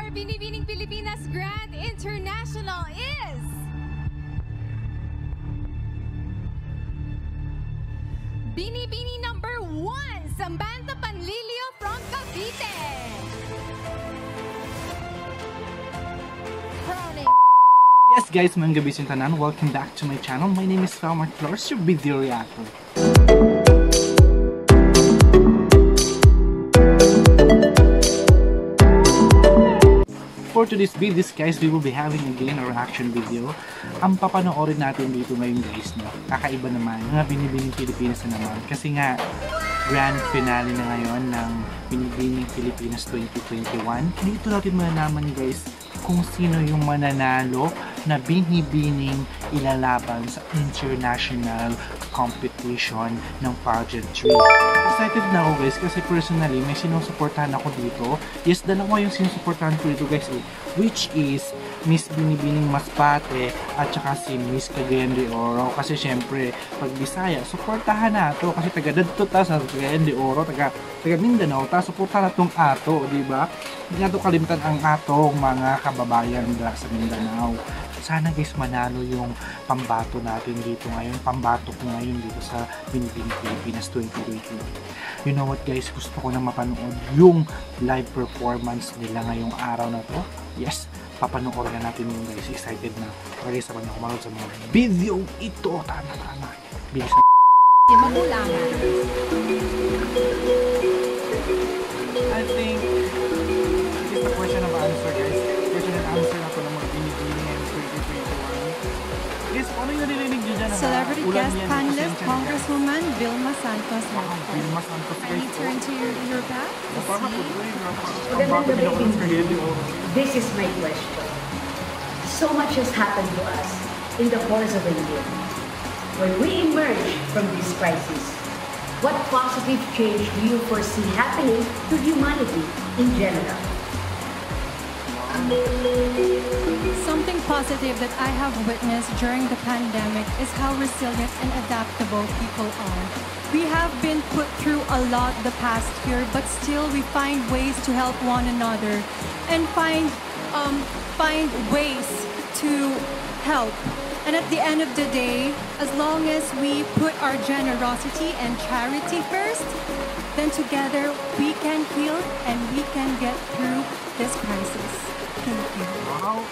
Binibining Pilipinas Grand International is Binibining number 1, Samantha Panlilio from Cavite. Yes guys, mga gabi sintanan, welcome back to my channel. My name is Felmark, Flores, your video reactor. For today's video guys, we will be having again a reaction video. Ang papanoorin natin dito ngayon guys, no? Kakaiba naman, mga Binibining Pilipinas na naman. Kasi nga, grand finale na ngayon ng Binibining Pilipinas 2021. Dito natin malalaman guys kung sino yung mananalo na binibining ilalaban sa international competition ng pageantry. Excited na ako guys kasi personally may sinusuportahan ako dito. Yes, dalawa yung sinusuportahan ko dito guys which is Miss Binibining Masbate at saka si Miss Cagayan de Oro. Kasi syempre pag Bisaya, suportahan na to kasi taga dadto ta sa Cagayan de Oro, taga Mindanao ta, suportahan na tong ato, di ba? Hindi nato kalimutan ang atong mga kababayan dito sa Mindanao. Sana guys manalo yung pambato natin dito ngayon, pambato ko ngayon dito sa Binibining Pilipinas 2021. You know what guys, gusto ko na mapanood yung live performance nila ngayong araw na to. Yes, papanoorin na natin yung guys, excited na. Kaya sa kanya kumanood sa mga video ito, tama. Bilisan. Magulangan. I think it's the question of answer guys. Question and answer na to ng mga Binibining and 2021. Guys, ano yung narinig nyo dyan? Celebrity guest panelist, Congresswoman Vilma Santos. Vilma Santos guys. Can you turn to your back? This is my question. So much has happened to us in the course of a year. When we emerge from this crisis, what positive change do you foresee happening to humanity in general? Something positive that I have witnessed during the pandemic is how resilient and adaptable people are. We have been put through a lot the past year, but still we find ways to help one another and find ways to help. And at the end of the day, as long as we put our generosity and charity first, then together we can heal and we can get through this crisis. Thank you. Wow.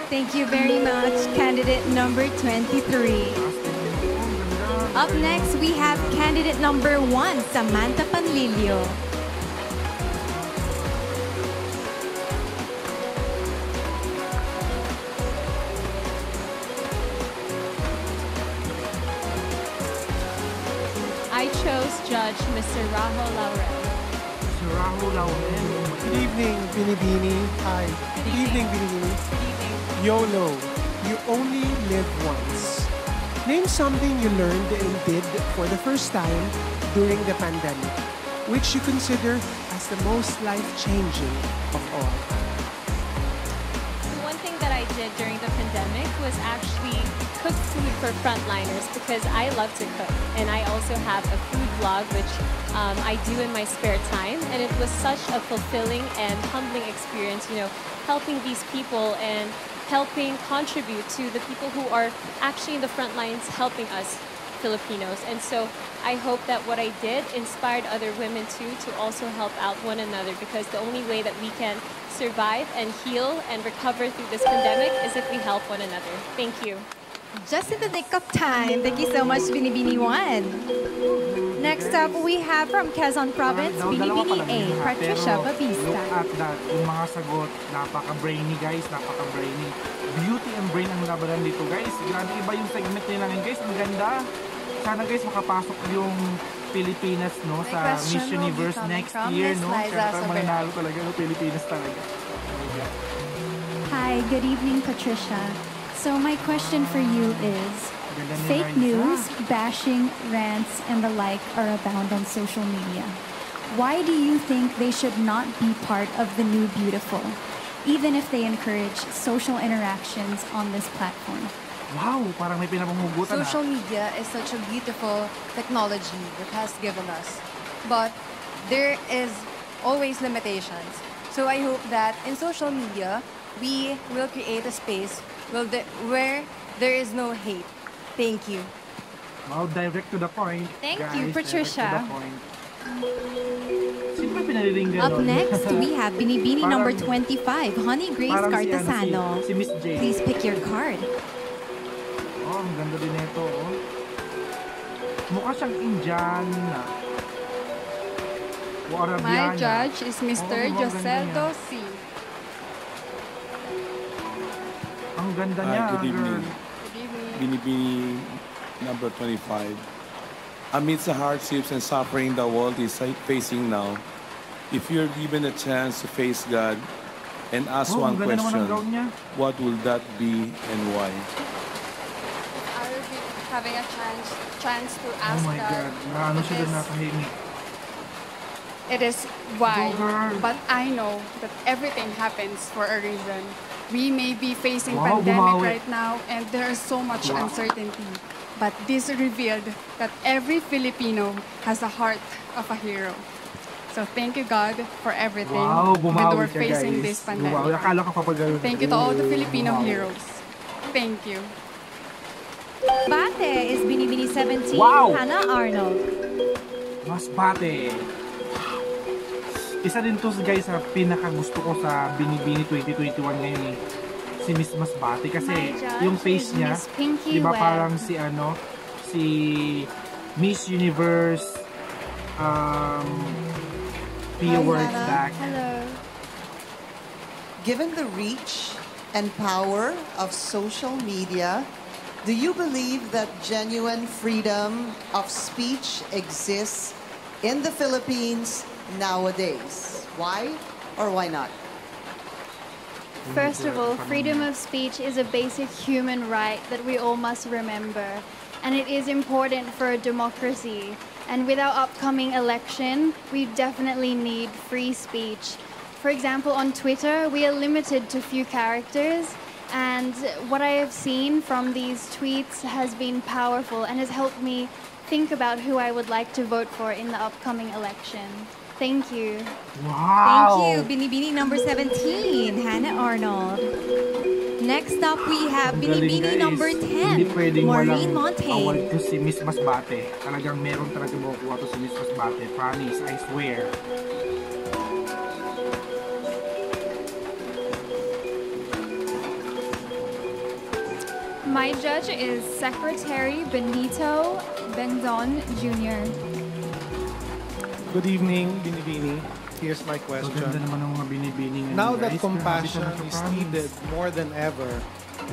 Thank you very much, candidate number 23. Up next, we have candidate number 1, Samantha Panlilio. I chose Judge Mr. Rahul Laurel. Mr. Rahul Laurel. Good evening, Binibini. Hi. Good evening, Binibini. YOLO. You only live once. Name something you learned and did for the first time during the pandemic, which you consider as the most life-changing of all. One thing that I did during the pandemic was actually cook food for frontliners because I love to cook. And I also have a food vlog which I do in my spare time. And it was such a fulfilling and humbling experience, you know, helping these people and helping contribute to the people who are actually in the front lines helping us Filipinos. And so I hope that what I did inspired other women too to also help out one another, because the only way that we can survive and heal and recover through this pandemic is if we help one another. Thank you. Just in the nick of time. Thank you so much, Binibini 1. Next up, we have from Quezon Province, Binibini A, Patricia Babista. Yung mga sagot, napaka-brainy guys, napaka-brainy. Beauty and brain ang labanan dito guys. Grabe iba yung segment nila ngayon guys, ang ganda. Sana guys makapasok yung Pilipinas no sa Miss Universe next year no. Kaya mananalo talaga ng Pilipinas talaga. Hi, good evening Patricia. So my question for you is, fake news, bashing, rants, and the like are abound on social media. Why do you think they should not be part of the new beautiful, even if they encourage social interactions on this platform? Wow, parang may pinapanghugutan na. Social media is such a beautiful technology that has given us. But there is always limitations. So I hope that in social media, we will create a space where there is no hate. Thank you. Wow, direct to the point. Thank Guys, you, Patricia. Direct to the point. Sino ba pinariling ganon? Up next, we have Binibini number Parang- 25, Honey Grace Parang Cartasano. si Miss J. Please pick your card. Oh, ang ganda din ito. Oh. Mukha siyang Indiana. O Arabiana. My judge is Mr. Oo, ang Joseldo ganda C. Ang ganda niya, Hi, good evening. girl. Good evening. Binibini number 25. Amidst the hardships and suffering the world is facing now, if you're given a chance to face God and ask Oh, one ang ganda naman question, ang gown niya. what will that be and why? I will be having a chance to Oh ask my God. God. Naano siya doon nakahimik. It is why, Go, girl. but I know that everything happens for a reason. We may be facing Wow, pandemic bumawi. right now and there is so much Wow. uncertainty. But this revealed that every Filipino has a heart of a hero. So thank you God for everything Wow, when bumawi we're siya, facing guys. this Bumawi. pandemic. Akala ko papagano. Thank you to all the Filipino Bumawi. heroes. Thank you. Bate is Binibini 17, Wow! Hannah Arnold. Mas Bate. Isa din to guys sa pinakagusto ko sa Binibini 2021 ngayon eh. Si Miss Masbate kasi My judge yung face is niya, Miss Pinky di ba Webb. parang si Miss Universe few words Hannah. back. Hello. Given the reach and power of social media, do you believe that genuine freedom of speech exists in the Philippines nowadays? Why or why not? First of all, freedom of speech is a basic human right that we all must remember. And it is important for a democracy. And with our upcoming election, we definitely need free speech. For example, on Twitter, we are limited to few characters. And what I have seen from these tweets has been powerful and has helped me think about who I would like to vote for in the upcoming election. Thank you. Wow! Thank you, Binibini number 17, Hannah Arnold. Next up, we have Ang galing, Binibini guys. number Hindi 10, pwedeng Maureen walang award Montaigne. to si Miss Masbate. Talagang meron talaga makukuha to si Miss Masbate. Promise, I swear. My judge is Secretary Benito Bendon Jr. Good evening, Binibini. Here's my Maganda question. naman ang mga Binibining. Now that guys. compassion Grabe is talaga, promise. needed more than ever,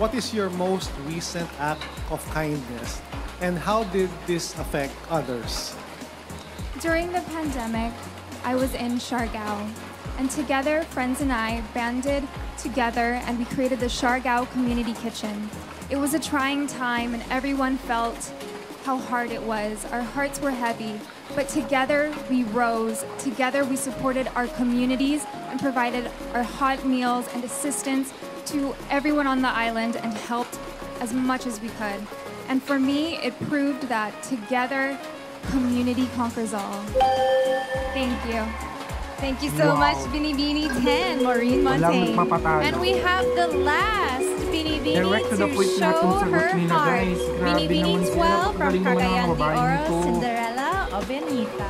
what is your most recent act of kindness? And how did this affect others? During the pandemic, I was in Siargao, and together, friends and I banded together and we created the Siargao Community Kitchen. It was a trying time and everyone felt how hard it was. Our hearts were heavy, but together we rose. Together we supported our communities and provided our hot meals and assistance to everyone on the island and helped as much as we could. And for me, it proved that together, community conquers all. Thank you. Thank you so Wow. much, Binibini 10, Maureen Walang Montaigne. magpapatalo. And we have the last Binibini Direct to the point na show itong sagot her nila, heart. guys. Grabe Binibini naman sila. 12 from Galing naman ng Cagayan de babaeng Oro, to. Cinderella o Benita.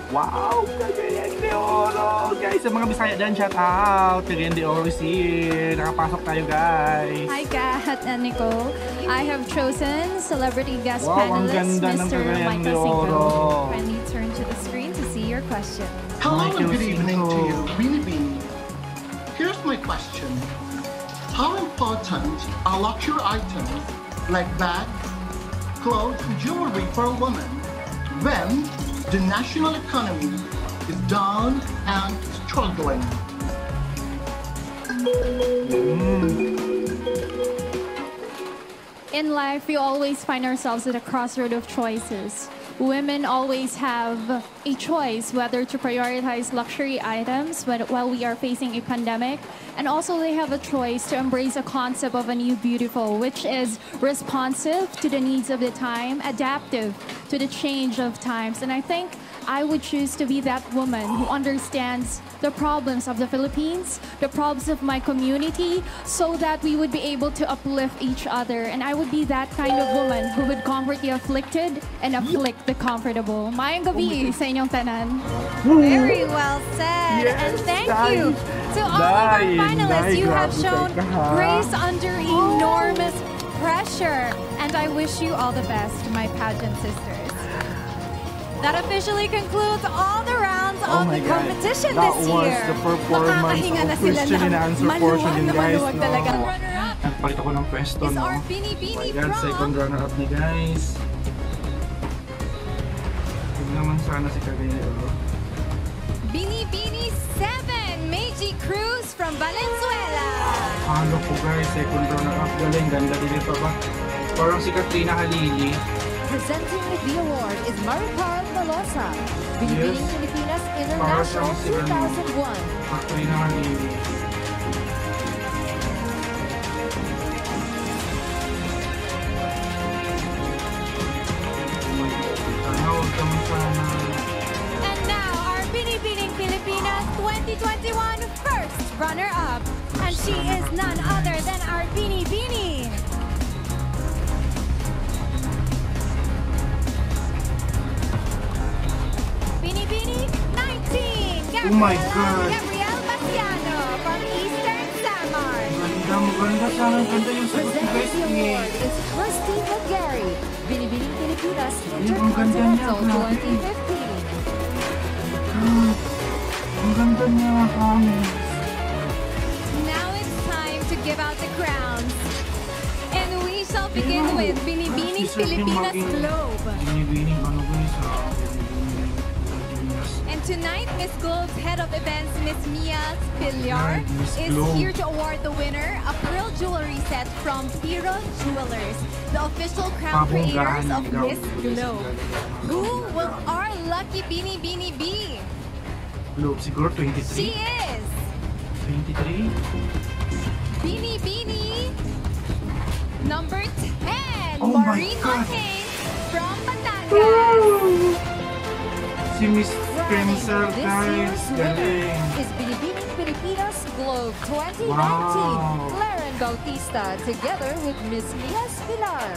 Wow! Cagayan de Oro! Guys, sa mga Bisaya dyan, shout out! Cagayan de Oro is here! Nakapasok tayo, guys! Hi, Kat and Nicole. I have chosen celebrity guest Wow, ang panelist, ganda ng Mr. Cagayan de Michael Cinco. Oro! Kindly turn to the screen to see your question. Hello Michael and good evening to Cinco. you, Binibining. Here's my question. How important are luxury items like bags, clothes, and jewelry for a woman when the national economy is down and struggling? In life, we always find ourselves at a crossroad of choices. Women always have a choice whether to prioritize luxury items while we are facing a pandemic. And also they have a choice to embrace a concept of a new beautiful, which is responsive to the needs of the time, adaptive to the change of times. And I think I would choose to be that woman who understands the problems of the Philippines, the problems of my community, so that we would be able to uplift each other. And I would be that kind of woman who would comfort the afflicted and afflict the comfortable. Mayang gabi sa inyong tanan. Very well said. And thank you to all of our finalists. You have shown grace under enormous pressure. And I wish you all the best, my pageant sisters. That officially concludes all the rounds of the competition this year. That was the performance of question and answer portion din, guys. Nagpalit ako ng pwesto, no? Oh my God, second runner-up na, guys. Huwag naman sana si Cagayero. Binibini 7, Meiji Cruz from Valenzuela. Halo po, guys, second runner-up. Galing, ganda din ito ba? Parang si Katrina Halili. Presenting the award is Maricar Malosa, Binibining Pilipinas International 2001. Katrina Halili. And now our Binibining Pilipinas 2021 first runner-up. And she is none other than our Binibini. Binibini 19, Oh my God! Gabriel Basiano from Eastern Samar. Maganda sana. Ganda yung sagot ni guys. The award is Christy Magary, Binibining Pilipinas Ang ganda niya. Intercontinental 2015. Ang ganda niya. Now it's time to give out the crowns. And we shall begin with Binibining Pilipinas Globe. Binibining ano guys ha? And tonight, Miss Globe's head of events, Miss Mia Pillar, is here to award the winner a pearl jewelry set from Piro Jewelers, the official crown creators of Miss Globe. Who will our lucky Binibini be? Globe, siguro 23? She is 23? Binibini number 10, Oh my Maureen God. O'Kane from Batangas. Si Miss Spencer, This guys. year's winner Galing. is Binibining Pilipinas Globe 2019, Wow. Claren Bautista, together with Miss Mia Pilar.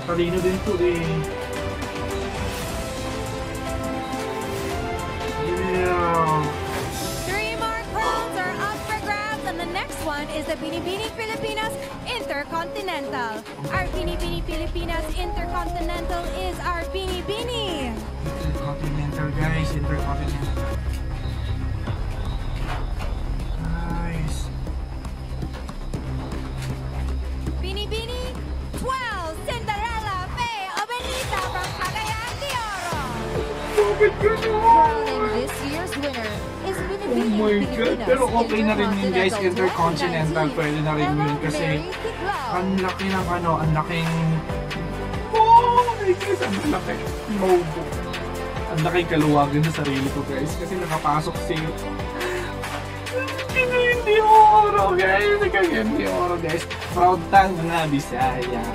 Talino din to eh. Yeah. 3 more crowns are up for grabs, and the next one is the Binibining Pilipinas Intercontinental. Our Binibining Pilipinas Intercontinental is our Binibini. Intercontinental, guys. Intercontinental. Nice. Binibini 12, Cinderella Faye Obenita from Cagayan de Oro. Crowning this year's winner is Oh Binibining my God. Pilipinas Pero okay na rin yun, guys. Intercontinental Intercontinental. Pwede na rin yun kasi ang laki ng ano, ang laking... Oh my God. Ang laki. Mobo. Ang laking kaluwagan sa sarili ko, guys. Kasi nakapasok si... Hindi oro, guys. Hindi oro, guys. Proud tang mga Bisaya.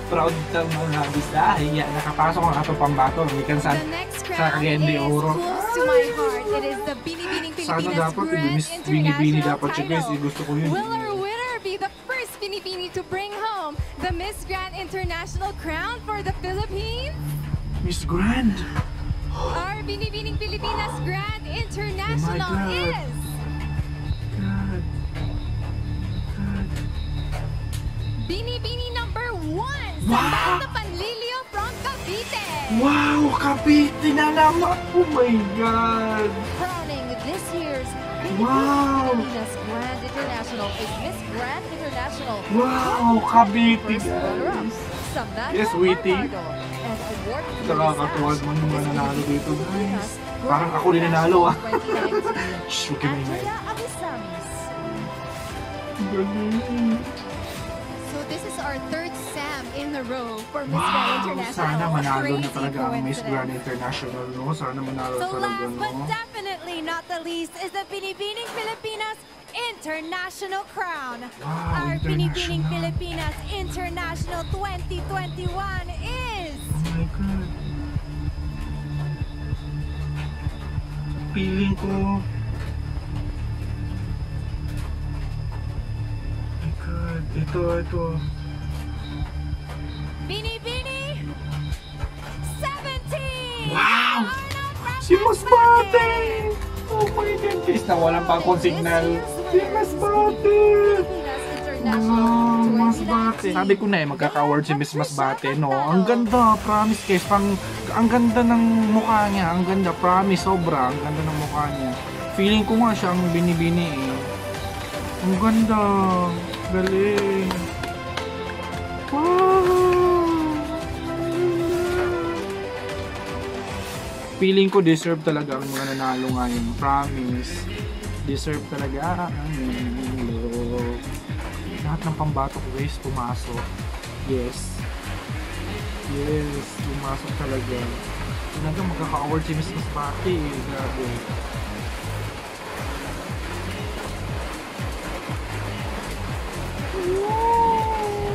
Proud tang mga Bisaya. Nakapasok ang ato pambato. Mikan sa Cagayan Oro. Close to my heart. It is the Binibining Sana Pilipinas dapat, Grand Miss Binibini International dapat siya, guys. title. Gusto ko yun. Will our winner be the first Binibini to bring home the Miss Grand International crown for the Philippines? Miss Grand. Our Binibining Pilipinas Grand International God. is... God. Binibini number 1, Wow! Samantha Panlilio from Cavite. Wow! Cavite na naman! Oh my God! Crowning this year's Wow! Pilipinas Grand International is Miss Grand International. Wow! Cavite, First runner-up, guys! Samantha Yes, witty. Bernardo. And award Nakakatuwa naman yung mga nanalo dito, guys. Parang ako din nanalo, ah. Shh, huwag kayo maingay. Andrea Abisamis. Galing. So this is our third SAM in a row for Miss Wow! Grand International. Sana manalo na Crazy talaga ang Miss coincidence. Grand International, no? Sana manalo So talaga, last but no? definitely not the least is the Binibining Pilipinas International Crown. Wow, Our Binibining international. Pilipinas International 2021 is... Oh my God. Feeling ko. My God. Ito. Binibini 17! Wow! Si Masbate! Oh my God, guys, nawalan pa akong signal. Si Masbate! Oh, Masbate. Sabi ko na magkaka-award si Miss Masbate, no? Ang ganda, promise guys. Ang ganda ng mukha niya. Ang ganda, promise, sobra. Ang ganda ng mukha niya. Feeling ko nga siya ang binibini eh. Ang ganda. Galing. Wow! Feeling ko deserve talaga ang mga nanalo ngayon. Promise. Deserve talaga ang love. Lahat ng pambato ko guys, pumasok. Yes. Yes, pumasok talaga. Talaga magkaka-award si Miss Masbate eh. Grabe.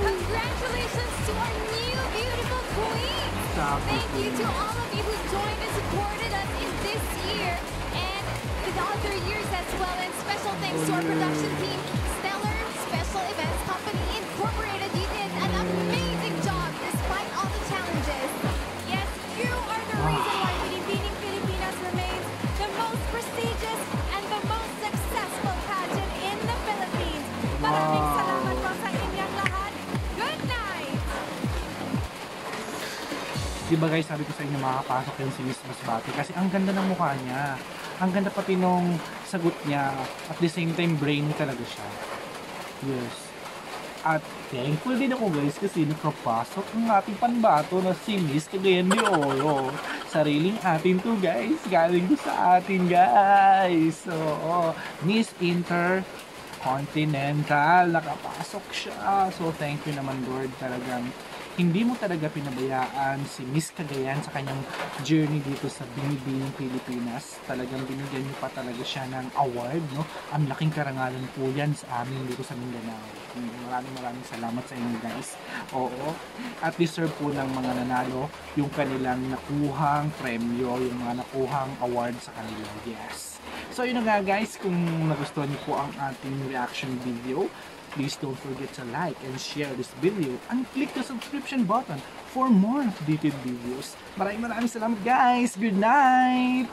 Congratulations to our new beautiful queen! Thank you to all of you who joined and supported us in this year and in the other years as well. And special thanks to our production team, Stellar Special Events Company Incorporated. You did an amazing job despite all the challenges. Yes, you are the reason why Binibining Pilipinas remains the most prestigious and the most successful pageant in the Philippines. Maraming salamat po sa inyong lahat. Good night! Diba guys, sabi ko sa inyo makakapasok yun si Miss Masbate kasi ang ganda ng mukha niya. Ang ganda pati nung sagot niya. At the same time, brainy talaga siya. Yes. At thankful din ako guys kasi nakapasok ang ating panbato na si Miss Cagayan de Oro. Sariling atin to guys. Galing to sa atin guys. So, Miss Intercontinental. Nakapasok siya. So, thank you naman Lord. Talagang hindi mo talaga pinabayaan si Miss Cagayan sa kanyang journey dito sa Binibining Pilipinas. Talagang binigyan niyo pa talaga siya ng award, no? Ang laking karangalan po yan sa amin dito sa Mindanao. Maraming salamat sa inyo guys. Oo. At deserve po ng mga nanalo yung kanilang nakuhang premyo, yung mga nakuhang award sa kanila. Yes. So yun na nga guys, kung nagustuhan niyo po ang ating reaction video, please don't forget to like and share this video and click the subscription button for more updated videos. Maraming salamat guys! Good night!